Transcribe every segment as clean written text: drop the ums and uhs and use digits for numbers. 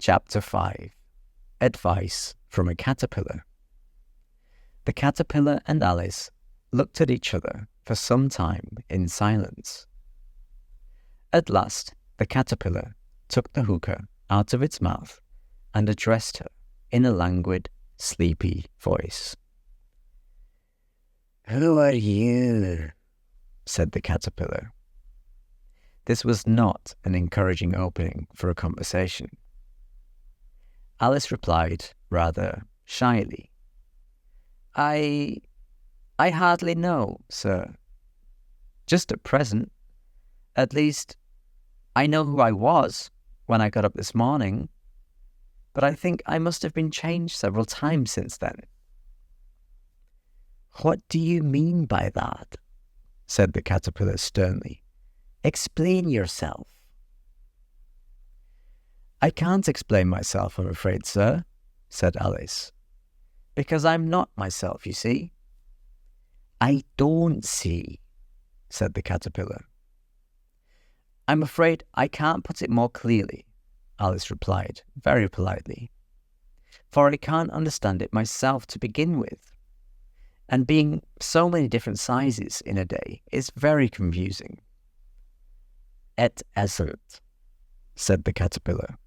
Chapter 5. Advice from a Caterpillar. The caterpillar and Alice looked at each other for some time in silence. At last, the caterpillar took the hookah out of its mouth and addressed her in a languid, sleepy voice. "Who are you?" said the caterpillar. This was not an encouraging opening for a conversation. Alice replied rather shyly, I hardly know, sir. Just at present. At least, I know who I was when I got up this morning, but I think I must have been changed several times since then." "What do you mean by that?" said the caterpillar sternly. "Explain yourself." "I can't explain myself, I'm afraid, sir," said Alice, "because I'm not myself, you see." "I don't see," said the caterpillar. "I'm afraid I can't put it more clearly," Alice replied very politely, "for I can't understand it myself to begin with. And being so many different sizes in a day is very confusing." "It isn't," said the caterpillar.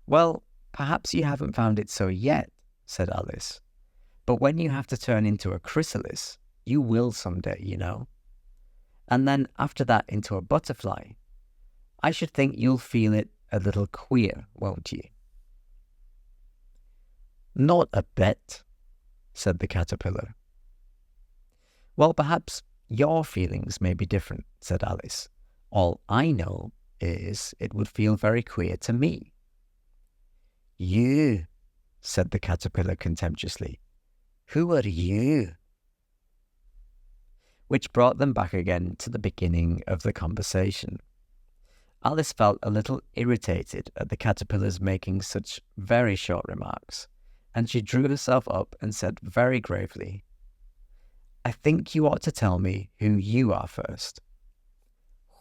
"Well, perhaps you haven't found it so yet," said Alice. "But when you have to turn into a chrysalis, you will someday, you know. And then after that into a butterfly. I should think you'll feel it a little queer, won't you?" "Not a bit," said the caterpillar. "Well, perhaps your feelings may be different," said Alice. "All I know is it would feel very queer to me." "You," said the caterpillar contemptuously. "Who are you?" Which brought them back again to the beginning of the conversation. Alice felt a little irritated at the caterpillar's making such very short remarks, and she drew herself up and said very gravely, "I think you ought to tell me who you are first."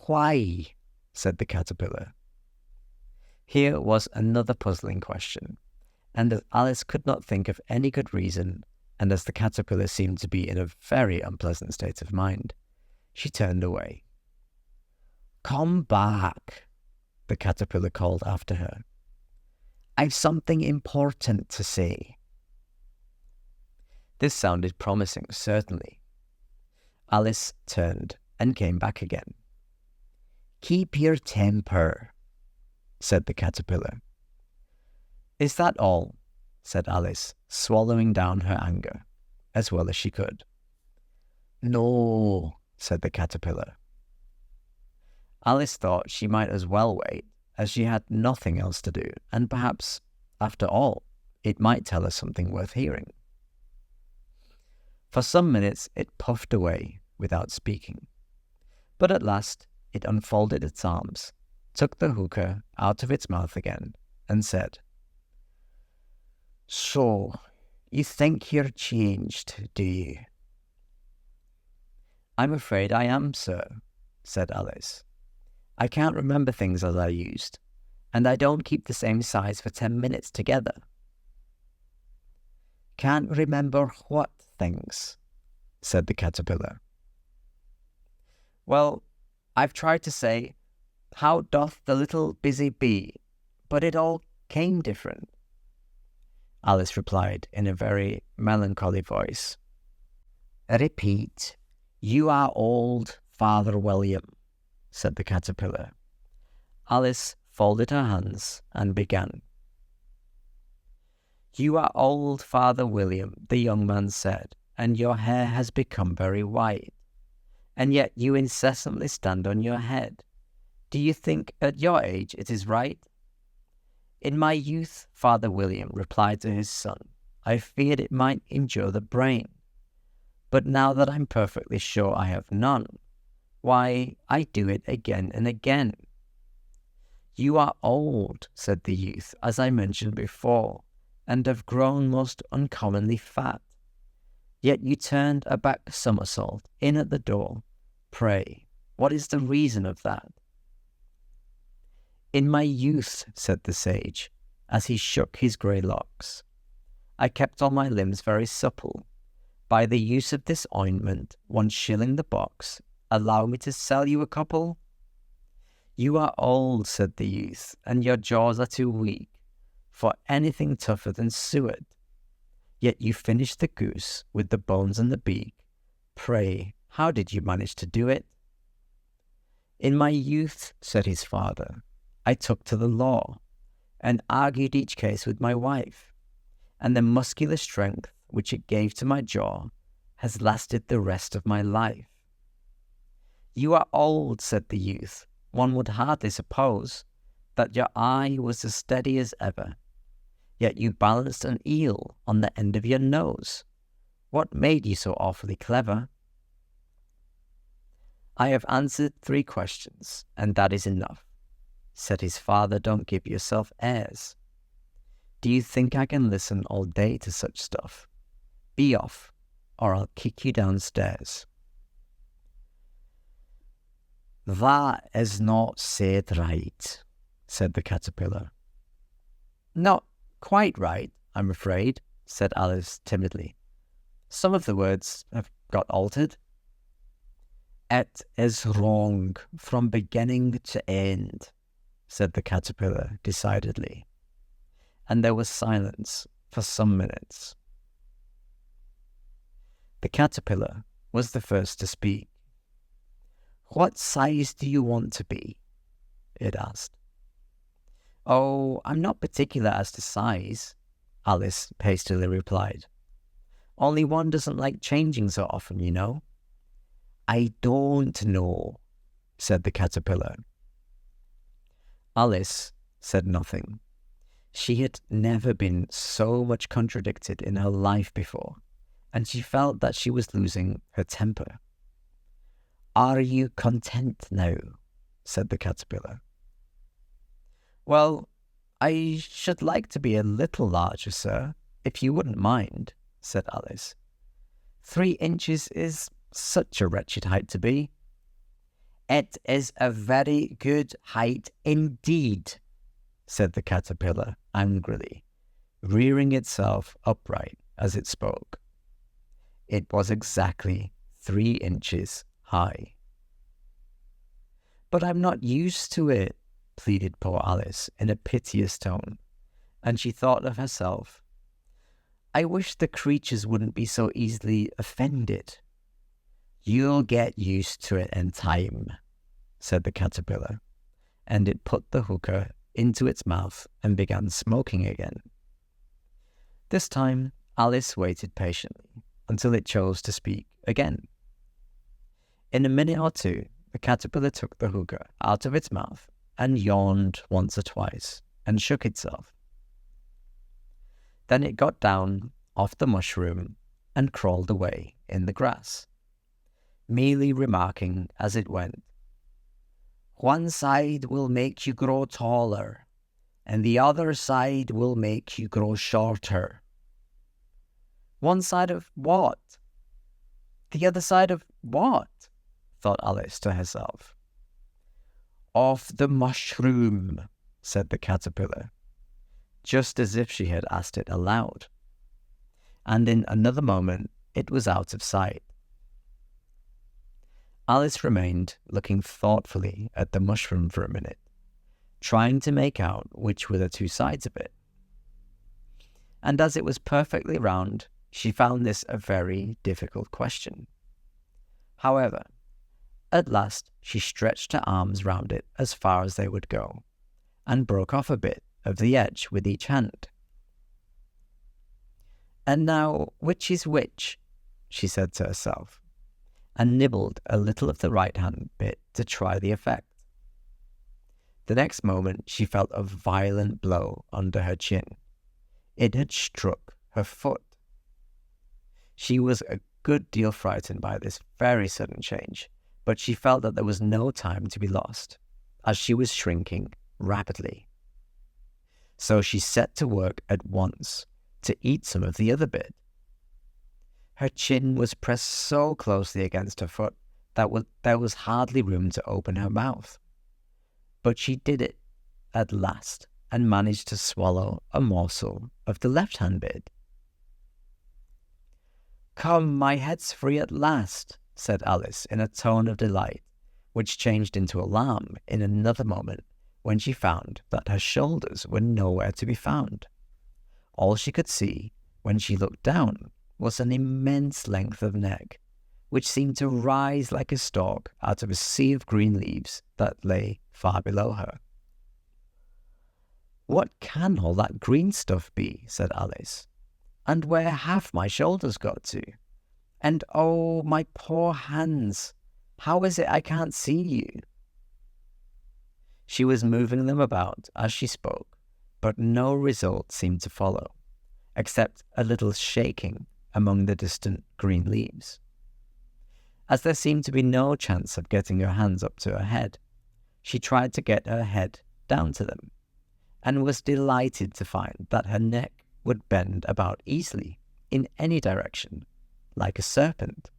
"Why?" said the caterpillar. Here was another puzzling question, and as Alice could not think of any good reason, and as the caterpillar seemed to be in a very unpleasant state of mind, she turned away. "Come back," the caterpillar called after her. "I've something important to say." This sounded promising, certainly. Alice turned and came back again. "Keep your temper," said the caterpillar. "Is that all?" said Alice, swallowing down her anger as well as she could. "No," said the caterpillar. Alice thought she might as well wait, as she had nothing else to do, and perhaps, after all, it might tell her something worth hearing. For some minutes it puffed away without speaking, but at last it unfolded its arms, took the hookah out of its mouth again, and said, "So, you think you're changed, do you?" "I'm afraid I am, sir," said Alice. "I can't remember things as I used, and I don't keep the same size for 10 minutes together." "Can't remember what things?" said the caterpillar. "Well, I've tried to say, how doth the little busy bee, but it all came different," Alice replied in a very melancholy voice. "Repeat, you are old, Father William," said the caterpillar. Alice folded her hands and began. "You are old, Father William," the young man said, "and your hair has become very white, and yet you incessantly stand on your head. Do you think at your age it is right?" "In my youth," Father William replied to his son, "I feared it might injure the brain. But now that I'm perfectly sure I have none, why, I do it again and again." "You are old," said the youth, "as I mentioned before, and have grown most uncommonly fat. Yet you turned a back somersault in at the door. Pray, what is the reason of that?" "In my youth," said the sage, as he shook his grey locks, "I kept all my limbs very supple. By the use of this ointment, 1 shilling the box, allow me to sell you a couple." "You are old," said the youth, "and your jaws are too weak for anything tougher than suet. Yet you finished the goose with the bones and the beak. Pray, how did you manage to do it?" "In my youth," said his father, "I took to the law, and argued each case with my wife, and the muscular strength which it gave to my jaw has lasted the rest of my life." "You are old," said the youth. "One would hardly suppose that your eye was as steady as ever. Yet you balanced an eel on the end of your nose. What made you so awfully clever?" "I have answered 3 questions, and that is enough," said his father. "Don't give yourself airs. Do you think I can listen all day to such stuff? Be off, or I'll kick you downstairs." "That is not said right," said the caterpillar. "Not quite right, I'm afraid," said Alice timidly. "Some of the words have got altered." "It is wrong from beginning to end," said the caterpillar decidedly, and there was silence for some minutes. The caterpillar was the first to speak. "What size do you want to be?" it asked. "Oh, I'm not particular as to size," Alice hastily replied. "Only one doesn't like changing so often, you know." "I don't know," said the caterpillar. Alice said nothing. She had never been so much contradicted in her life before, and she felt that she was losing her temper. "Are you content now?" said the caterpillar. "Well, I should like to be a little larger, sir, if you wouldn't mind," said Alice. 3 inches is such a wretched height to be." "It is a very good height indeed," said the caterpillar angrily, rearing itself upright as it spoke. It was exactly 3 inches high. "But I'm not used to it," pleaded poor Alice in a piteous tone, and she thought of herself. "I wish the creatures wouldn't be so easily offended." "You'll get used to it in time," said the caterpillar, and it put the hookah into its mouth and began smoking again. This time Alice waited patiently until it chose to speak again. In a minute or 2, the caterpillar took the hookah out of its mouth and yawned once or twice and shook itself. Then it got down off the mushroom and crawled away in the grass, merely remarking as it went, "One side will make you grow taller, and the other side will make you grow shorter." "One side of what? The other side of what?" thought Alice to herself. "Of the mushroom," said the caterpillar, just as if she had asked it aloud. And in another moment it was out of sight. Alice remained looking thoughtfully at the mushroom for a minute, trying to make out which were the 2 sides of it. And as it was perfectly round, she found this a very difficult question. However, at last she stretched her arms round it as far as they would go, and broke off a bit of the edge with each hand. "And now, which is which?" she said to herself, and nibbled a little of the right-hand bit to try the effect. The next moment she felt a violent blow under her chin. It had struck her foot. She was a good deal frightened by this very sudden change, but she felt that there was no time to be lost, as she was shrinking rapidly. So she set to work at once to eat some of the other bit. Her chin was pressed so closely against her foot that there was hardly room to open her mouth. But she did it, at last and managed to swallow a morsel of the left-hand bit. "Come, my head's free at last," said Alice in a tone of delight, which changed into alarm in another moment when she found that her shoulders were nowhere to be found. All she could see when she looked down was an immense length of neck, which seemed to rise like a stalk out of a sea of green leaves that lay far below her. "What can all that green stuff be?" said Alice. "And where have my shoulders got to? And oh, my poor hands! How is it I can't see you?" She was moving them about as she spoke, but no result seemed to follow, except a little shaking among the distant green leaves. As there seemed to be no chance of getting her hands up to her head, she tried to get her head down to them, and was delighted to find that her neck would bend about easily in any direction, like a serpent.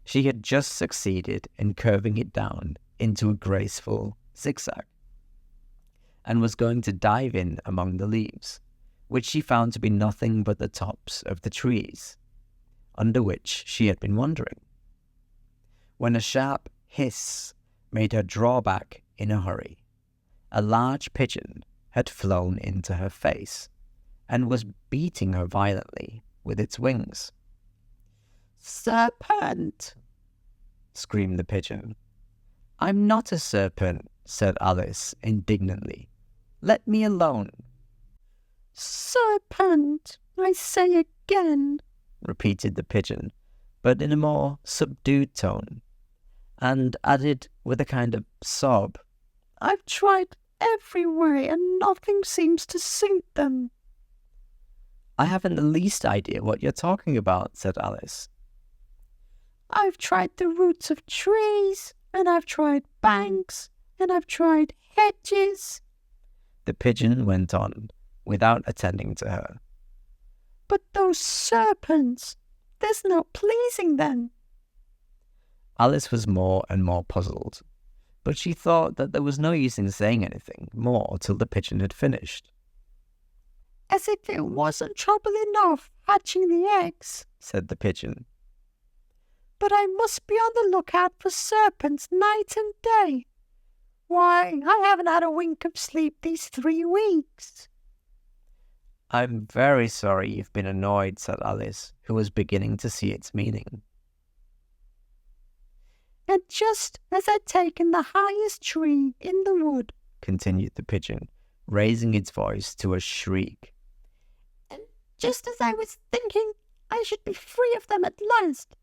She had just succeeded in curving it down into a graceful zigzag, and was going to dive in among the leaves, which she found to be nothing but the tops of the trees, under which she had been wandering, when a sharp hiss made her draw back in a hurry. A large pigeon had flown into her face, and was beating her violently with its wings. "Serpent!" screamed the pigeon. "I'm not a serpent," said Alice indignantly. "Let me alone." "Serpent, I say again," repeated the pigeon, but in a more subdued tone, and added with a kind of sob, "I've tried every way and nothing seems to suit them." "I haven't the least idea what you're talking about," said Alice. "I've tried the roots of trees, and I've tried banks, and I've tried hedges," the pigeon went on, without attending to her. "But those serpents, there's no pleasing them." Alice was more and more puzzled, but she thought that there was no use in saying anything more till the pigeon had finished. "As if it wasn't trouble enough hatching the eggs," said the pigeon. "But I must be on the lookout for serpents night and day. Why, I haven't had a wink of sleep these 3 weeks." "I'm very sorry you've been annoyed," said Alice, who was beginning to see its meaning. "And just as I'd taken the highest tree in the wood," continued the pigeon, raising its voice to a shriek, "and just as I was thinking I should be free of them at last,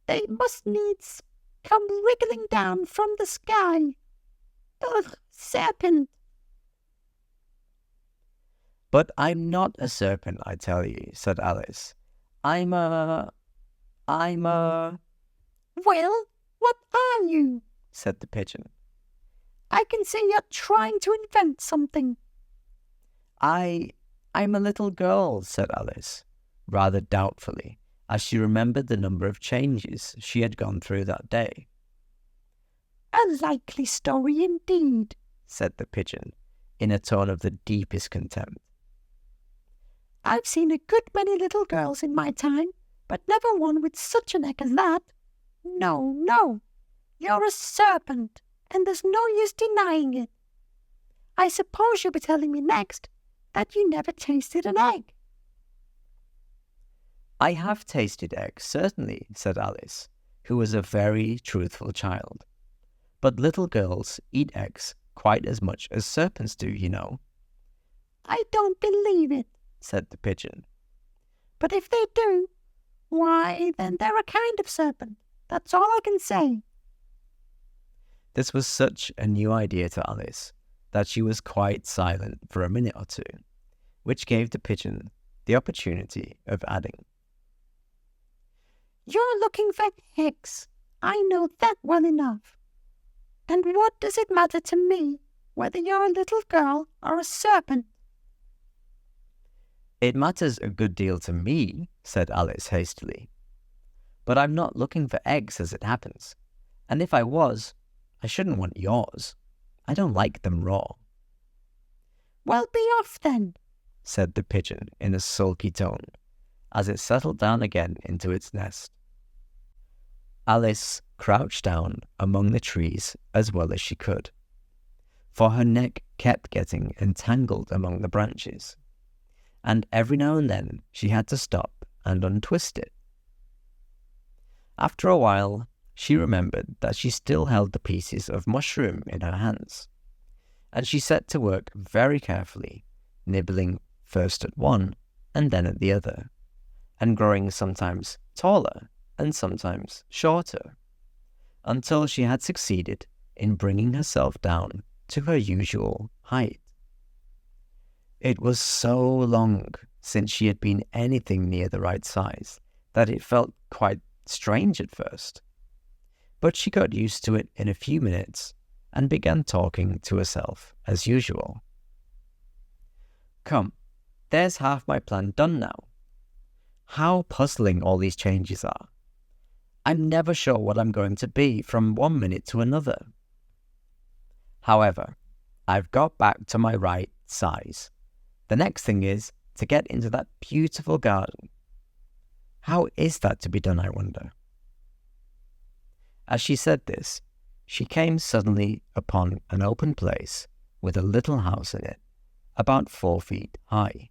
they must needs come wriggling down from the sky. Ugh, serpent!" "But I'm not a serpent, I tell you," said Alice. I'm a... "Well, what are you?" said the pigeon. "I can see you're trying to invent something." I'm a little girl," said Alice, rather doubtfully, as she remembered the number of changes she had gone through that day. "A likely story indeed," said the pigeon, in a tone of the deepest contempt. "I've seen a good many little girls in my time, but never one with such a neck as that. No, no, you're a serpent, and there's no use denying it. I suppose you'll be telling me next that you never tasted an egg." "I have tasted eggs, certainly," said Alice, who was a very truthful child. "But little girls eat eggs quite as much as serpents do, you know." "I don't believe it," said the pigeon. "But if they do, why, then they're a kind of serpent. That's all I can say." This was such a new idea to Alice that she was quite silent for a minute or two, which gave the pigeon the opportunity of adding, "You're looking for eggs. I know that well enough. And what does it matter to me whether you're a little girl or a serpent?" "It matters a good deal to me," said Alice hastily. "But I'm not looking for eggs as it happens. And if I was, I shouldn't want yours. I don't like them raw." "Well, be off then," said the pigeon in a sulky tone, as it settled down again into its nest. Alice crouched down among the trees as well as she could, for her neck kept getting entangled among the branches, and every now and then she had to stop and untwist it. After a while, she remembered that she still held the pieces of mushroom in her hands, and she set to work very carefully, nibbling first at one and then at the other, and growing sometimes taller and sometimes shorter, until she had succeeded in bringing herself down to her usual height. It was so long since she had been anything near the right size that it felt quite strange at first. But she got used to it in a few minutes and began talking to herself as usual. "Come, there's half my plan done now. How puzzling all these changes are. I'm never sure what I'm going to be from one minute to another. However, I've got back to my right size. The next thing is to get into that beautiful garden. How is that to be done, I wonder?" As she said this, she came suddenly upon an open place with a little house in it, about 4 feet high.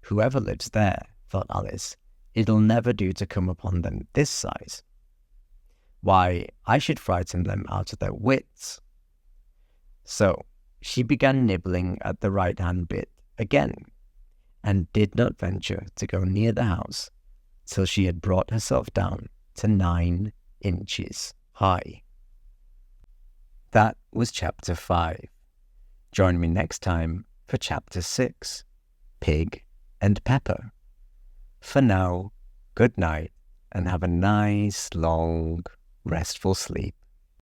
"Whoever lives there," thought Alice, "it'll never do to come upon them this size. Why, I should frighten them out of their wits." So she began nibbling at the right-hand bit again, and did not venture to go near the house till she had brought herself down to 9 inches high. That was chapter 5. Join me next time for chapter 6, Pig and Pepper. For now, good night, and have a nice, long, restful sleep.